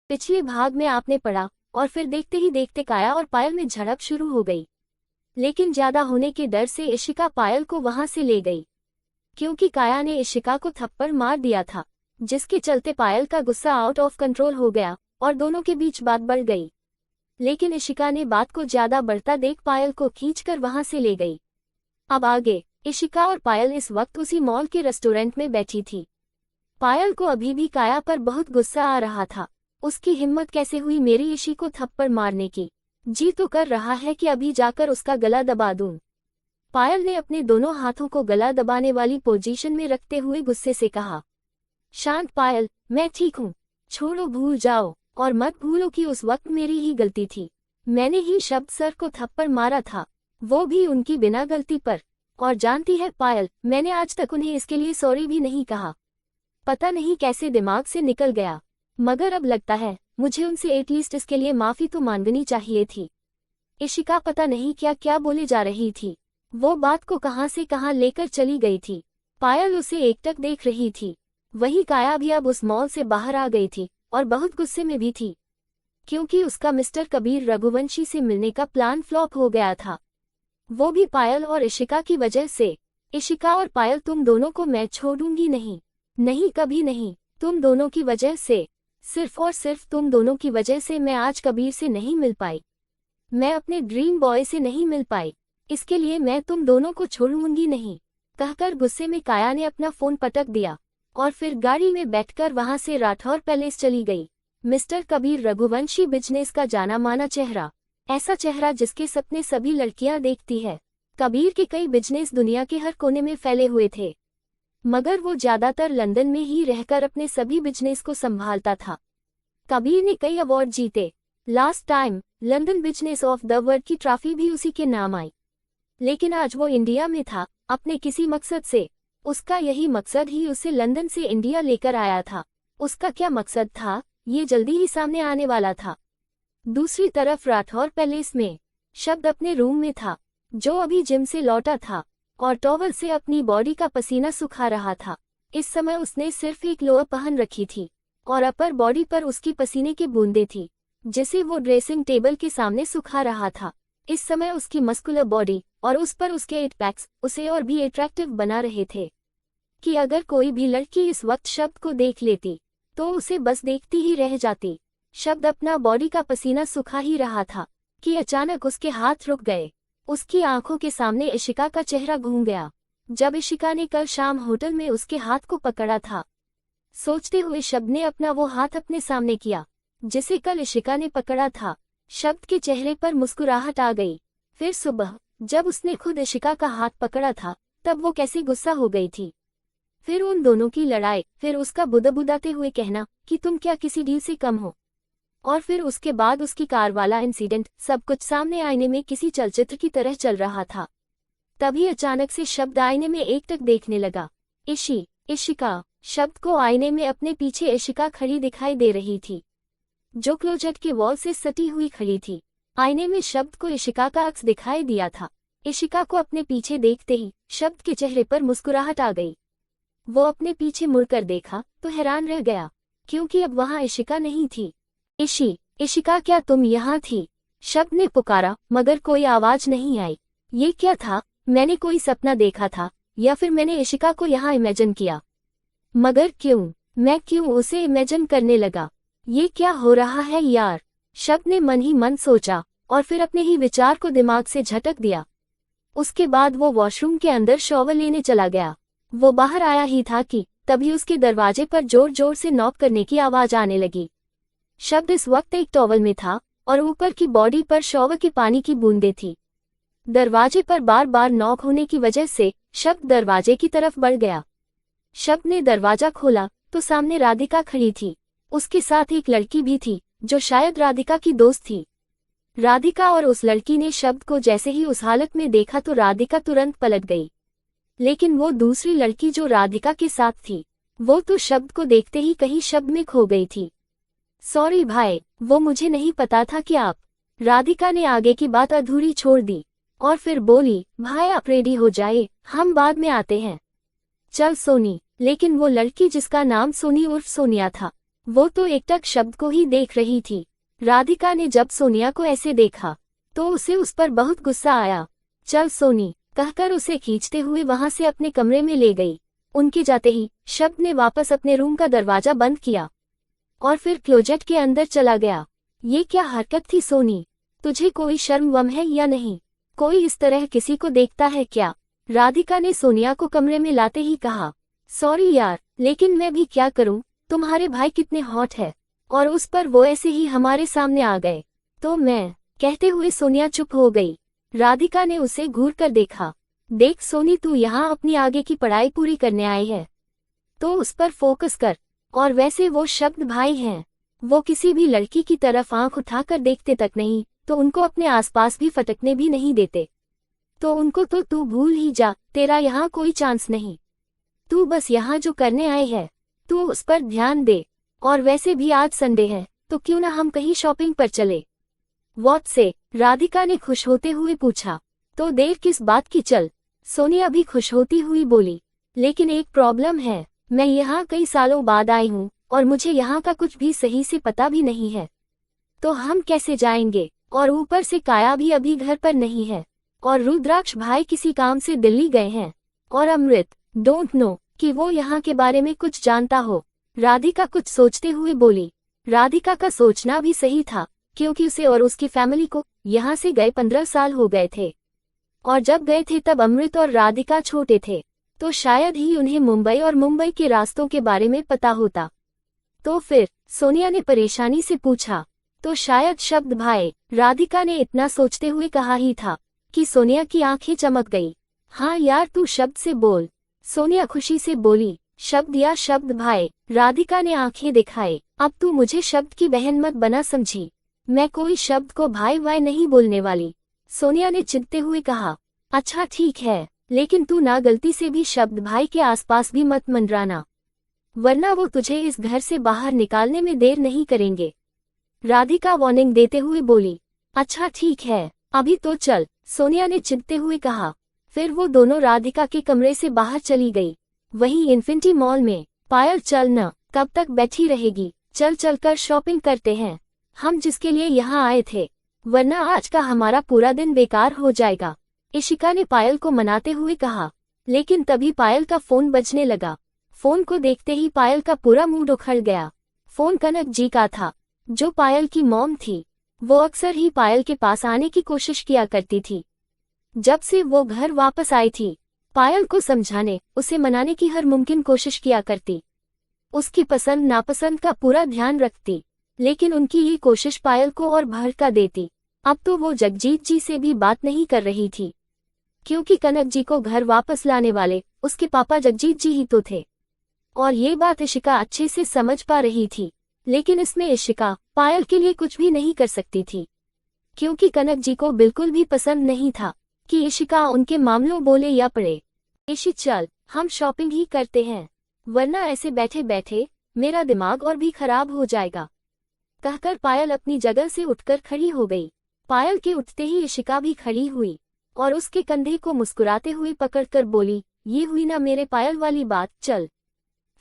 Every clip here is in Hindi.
पिछले भाग में आपने पढ़ा और फिर देखते ही देखते काया और पायल में झड़प शुरू हो गई। लेकिन ज्यादा होने के डर से इशिका पायल को वहां से ले गई, क्योंकि काया ने इशिका को थप्पड़ मार दिया था, जिसके चलते पायल का गुस्सा आउट ऑफ कंट्रोल हो गया और दोनों के बीच बात बढ़ गई। लेकिन इशिका ने बात को ज्यादा बढ़ता देख पायल को खींचकर वहां से ले गई। अब आगे इशिका और पायल इस वक्त उसी मॉल के रेस्टोरेंट में बैठी थी। पायल को अभी भी काया पर बहुत गुस्सा आ रहा था। उसकी हिम्मत कैसे हुई मेरी इशी को थप्पड़ मारने की। जी तो कर रहा है कि अभी जाकर उसका गला दबा दूं। पायल ने अपने दोनों हाथों को गला दबाने वाली पोजीशन में रखते हुए गुस्से से कहा, शांत पायल, मैं ठीक हूँ, छोड़ो, भूल जाओ और मत भूलो कि उस वक्त मेरी ही गलती थी। मैंने ही शब्द सर को थप्पड़ मारा था, वो भी उनकी बिना गलती पर। और जानती है पायल, मैंने आज तक उन्हें इसके लिए सॉरी भी नहीं कहा। पता नहीं कैसे दिमाग से निकल गया, मगर अब लगता है मुझे उनसे एटलीस्ट इसके लिए माफी तो मांगनी चाहिए थी। इशिका पता नहीं क्या क्या बोले जा रही थी। वो बात को कहां से कहां लेकर चली गई थी। पायल उसे एकटक देख रही थी। वही काया भी अब उस मॉल से बाहर आ गई थी और बहुत गुस्से में भी थी, क्योंकि उसका मिस्टर कबीर रघुवंशी से मिलने का प्लान फ्लॉप हो गया था, वो भी पायल और इशिका की वजह से। इशिका और पायल, तुम दोनों को मैं छोड़ूंगी नहीं, नहीं कभी नहीं। तुम दोनों की वजह से, सिर्फ और सिर्फ तुम दोनों की वजह से मैं आज कबीर से नहीं मिल पाई, मैं अपने ड्रीम बॉय से नहीं मिल पाई। इसके लिए मैं तुम दोनों को छोड़ूंगी नहीं, कहकर गुस्से में काया ने अपना फोन पटक दिया और फिर गाड़ी में बैठकर वहां से राठौर पैलेस चली गई। मिस्टर कबीर रघुवंशी बिजनेस का जाना माना चेहरा, ऐसा चेहरा जिसके सपने सभी लड़कियां देखती है। कबीर के कई बिजनेस दुनिया के हर कोने में फैले हुए थे, मगर वो ज्यादातर लंदन में ही रहकर अपने सभी बिजनेस को संभालता था। कबीर ने कई अवार्ड जीते। Last time London business of the world की ट्रॉफी भी उसी के नाम आई। लेकिन आज वो इंडिया में था अपने किसी मकसद से। उसका यही मकसद ही उसे लंदन से इंडिया लेकर आया था। उसका क्या मकसद था, ये जल्दी ही सामने आने वाला था। दूसरी तरफ राठौर पैलेस में शब्द अपने रूम में था, जो अभी जिम से लौटा था और टॉवल से अपनी बॉडी का पसीना सुखा रहा था। इस समय उसने सिर्फ एक लोअर पहन रखी थी और अपर बॉडी पर उसकी पसीने की बूंदें थी, जिसे वो ड्रेसिंग टेबल के सामने सुखा रहा था। इस समय उसकी मस्कुलर बॉडी और उस पर उसके 8 पैक्स उसे और भी अट्रैक्टिव बना रहे थे, कि अगर कोई भी लड़की इस वक्त शब्द को देख लेती तो उसे बस देखती ही रह जाती। शब्द अपना बॉडी का पसीना सुखा ही रहा था कि अचानक उसके हाथ रुक गए। उसकी आंखों के सामने इशिका का चेहरा घूम गया। जब इशिका ने कल शाम होटल में उसके हाथ को पकड़ा था, सोचते हुए शब्द ने अपना वो हाथ अपने सामने किया जिसे कल इशिका ने पकड़ा था। शब्द के चेहरे पर मुस्कुराहट आ गई। फिर सुबह जब उसने खुद इशिका का हाथ पकड़ा था, तब वो कैसे गुस्सा हो गई थी। फिर उन दोनों की लड़ाई, फिर उसका बुदबुदाते हुए कहना कि तुम क्या किसी डील से कम हो, और फिर उसके बाद उसकी कार वाला इंसिडेंट, सब कुछ सामने आईने में किसी चलचित्र की तरह चल रहा था। तभी अचानक से शब्द आईने में एकटक देखने लगा। इशिका। शब्द को आईने में अपने पीछे इशिका खड़ी दिखाई दे रही थी, जो क्लोजेट के वॉल से सटी हुई खड़ी थी। आईने में शब्द को इशिका का अक्स दिखाई दिया था। इशिका को अपने पीछे देखते ही शब्द के चेहरे पर मुस्कुराहट आ गई। वो अपने पीछे मुड़कर देखा तो हैरान रह गया, क्योंकि अब वहां इशिका नहीं थी। इशिका, क्या तुम यहाँ थी? शब्द ने पुकारा, मगर कोई आवाज नहीं आई। ये क्या था? मैंने कोई सपना देखा था, या फिर मैंने इशिका को यहाँ इमेजिन किया? मगर क्यों? मैं क्यों उसे इमेजिन करने लगा? ये क्या हो रहा है यार? शब्द ने मन ही मन सोचा और फिर अपने ही विचार को दिमाग से झटक दिया। उसके बाद वो वॉशरूम के अंदर शॉवर लेने चला गया। वो बाहर आया ही था कि तभी उसके दरवाजे पर जोर जोर से नॉक करने की आवाज आने लगी। शब्द इस वक्त एक टॉवल में था और ऊपर की बॉडी पर शॉवर के पानी की बूंदें थी। दरवाजे पर बार बार नॉक होने की वजह से शब्द दरवाजे की तरफ बढ़ गया। शब्द ने दरवाजा खोला तो सामने राधिका खड़ी थी। उसके साथ एक लड़की भी थी, जो शायद राधिका की दोस्त थी। राधिका और उस लड़की ने शब्द को जैसे ही उस हालत में देखा तो राधिका तुरंत पलट गई। लेकिन वो दूसरी लड़की जो राधिका के साथ थी, वो तो शब्द को देखते ही कहीं शब्द में खो गई थी। सॉरी भाई, वो मुझे नहीं पता था कि आप। राधिका ने आगे की बात अधूरी छोड़ दी और फिर बोली, भाई आप रेडी हो जाए, हम बाद में आते हैं। चल सोनी। लेकिन वो लड़की जिसका नाम सोनी उर्फ सोनिया था, वो तो एकटक शब्द को ही देख रही थी। राधिका ने जब सोनिया को ऐसे देखा तो उसे उस पर बहुत गुस्सा आया। चल सोनी, कहकर उसे खींचते हुए वहां से अपने कमरे में ले गई। उनके जाते ही शब्द ने वापस अपने रूम का दरवाजा बंद किया और फिर क्लोजेट के अंदर चला गया। ये क्या हरकत थी सोनी? तुझे कोई शर्म वम है या नहीं? कोई इस तरह किसी को देखता है क्या? राधिका ने सोनिया को कमरे में लाते ही कहा। सॉरी यार, लेकिन मैं भी क्या करूं, तुम्हारे भाई कितने हॉट है और उस पर वो ऐसे ही हमारे सामने आ गए तो मैं, कहते हुए सोनिया चुप हो गई। राधिका ने उसे घूर कर देखा। देख सोनी, तू यहाँ अपनी आगे की पढ़ाई पूरी करने आई है तो उस पर फोकस कर। और वैसे वो शब्द भाई हैं, वो किसी भी लड़की की तरफ आंख उठाकर देखते तक नहीं तो उनको अपने आसपास भी फटकने भी नहीं देते। तो उनको तो तू भूल ही जा, तेरा यहाँ कोई चांस नहीं। तू बस यहाँ जो करने आए है तू उस पर ध्यान दे। और वैसे भी आज संडे है तो क्यों ना हम कहीं शॉपिंग पर चले? व्हाट से? राधिका ने खुश होते हुए पूछा। तो देर किस बात की, चल। सोनिया भी खुश होती हुई बोली। लेकिन एक प्रॉब्लम है, मैं यहाँ कई सालों बाद आई हूँ और मुझे यहाँ का कुछ भी सही से पता भी नहीं है। तो हम कैसे जाएंगे? और ऊपर से काया भी अभी घर पर नहीं है और रुद्राक्ष भाई किसी काम से दिल्ली गए हैं और अमृत डोंट नो कि वो यहाँ के बारे में कुछ जानता हो। राधिका कुछ सोचते हुए बोली। राधिका का सोचना भी सही था क्योंकि उसे और उसकी फैमिली को यहाँ से गए 15 साल हो गए थे और जब गए थे तब अमृत और राधिका छोटे थे तो शायद ही उन्हें मुंबई और मुंबई के रास्तों के बारे में पता होता। तो फिर? सोनिया ने परेशानी से पूछा। तो शायद शब्द भाई, राधिका ने इतना सोचते हुए कहा ही था कि सोनिया की आंखें चमक गई। हाँ यार, तू शब्द से बोल। सोनिया खुशी से बोली। शब्द या शब्द भाई? राधिका ने आंखें दिखाए। अब तू मुझे शब्द की बहन मत बना समझी, मैं कोई शब्द को भाई वाई नहीं बोलने वाली। सोनिया ने चिढ़ते हुए कहा। अच्छा ठीक है, लेकिन तू ना गलती से भी शब्द भाई के आसपास भी मत मंडराना, वरना वो तुझे इस घर से बाहर निकालने में देर नहीं करेंगे। राधिका वार्निंग देते हुए बोली। अच्छा ठीक है, अभी तो चल, सोनिया ने चिढ़ते हुए कहा। फिर वो दोनों राधिका के कमरे से बाहर चली गई। वहीं इन्फिनिटी मॉल में। पायल चल न, कब तक बैठी रहेगी? चल चलकर शॉपिंग करते हैं, हम जिसके लिए यहाँ आए थे, वरना आज का हमारा पूरा दिन बेकार हो जाएगा। इशिका ने पायल को मनाते हुए कहा। लेकिन तभी पायल का फोन बजने लगा। फोन को देखते ही पायल का पूरा मूड उखड़ गया। फोन कनक जी का था, जो पायल की मॉम थी। वो अक्सर ही पायल के पास आने की कोशिश किया करती थी। जब से वो घर वापस आई थी, पायल को समझाने, उसे मनाने की हर मुमकिन कोशिश किया करती, उसकी पसंद नापसंद का पूरा ध्यान रखती। लेकिन उनकी ये कोशिश पायल को और भड़का देती। अब तो वो जगजीत जी से भी बात नहीं कर रही थी, क्योंकि कनक जी को घर वापस लाने वाले उसके पापा जगजीत जी ही तो थे। और ये बात इशिका अच्छे से समझ पा रही थी। लेकिन इसमें इशिका पायल के लिए कुछ भी नहीं कर सकती थी, क्योंकि कनक जी को बिल्कुल भी पसंद नहीं था कि इशिका उनके मामलों बोले या पड़े। इशी चल, हम शॉपिंग ही करते हैं, वरना ऐसे बैठे बैठे मेरा दिमाग और भी खराब हो जाएगा, कहकर पायल अपनी जगह से उठकर खड़ी हो गई। पायल के उठते ही इशिका भी खड़ी हुई और उसके कंधे को मुस्कुराते हुए पकड़कर बोली, ये हुई ना मेरे पायल वाली बात, चल।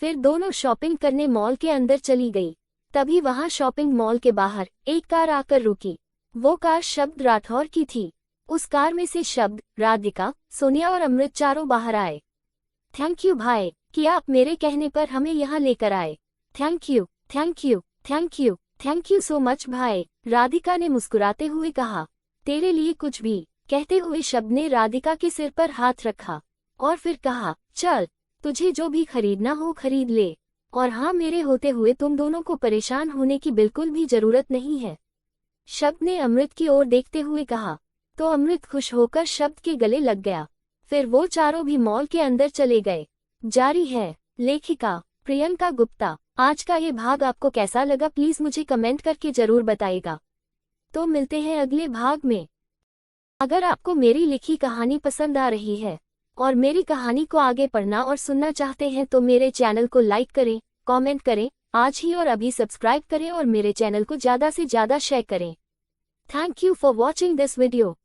फिर दोनों शॉपिंग करने मॉल के अंदर चली गई। तभी वहां शॉपिंग मॉल के बाहर एक कार आकर रुकी। वो कार शब्द राठौर की थी। उस कार में से शब्द, राधिका, सोनिया और अमृत चारों बाहर आए। थैंक यू भाई कि आप मेरे कहने पर हमें यहाँ लेकर आए। Thank you, thank you, thank you, thank you so much भाई, राधिका ने मुस्कुराते हुए कहा। तेरे लिए कुछ भी, कहते हुए शब्द ने राधिका के सिर पर हाथ रखा और फिर कहा, चल, तुझे जो भी खरीदना हो खरीद ले, और हाँ, मेरे होते हुए तुम दोनों को परेशान होने की बिल्कुल भी जरूरत नहीं है। शब्द ने अमृत की ओर देखते हुए कहा। तो अमृत खुश होकर शब्द के गले लग गया। फिर वो चारों भी मॉल के अंदर चले गए। जारी है लेखिका प्रियंका गुप्ता। आज का ये भाग आपको कैसा लगा प्लीज मुझे कमेंट करके जरूर बताइएगा। तो मिलते हैं अगले भाग में। अगर आपको मेरी लिखी कहानी पसंद आ रही है और मेरी कहानी को आगे पढ़ना और सुनना चाहते हैं तो मेरे चैनल को लाइक करें, कमेंट करें, आज ही और अभी सब्सक्राइब करें और मेरे चैनल को ज़्यादा से ज़्यादा शेयर करें। Thank you for watching this video.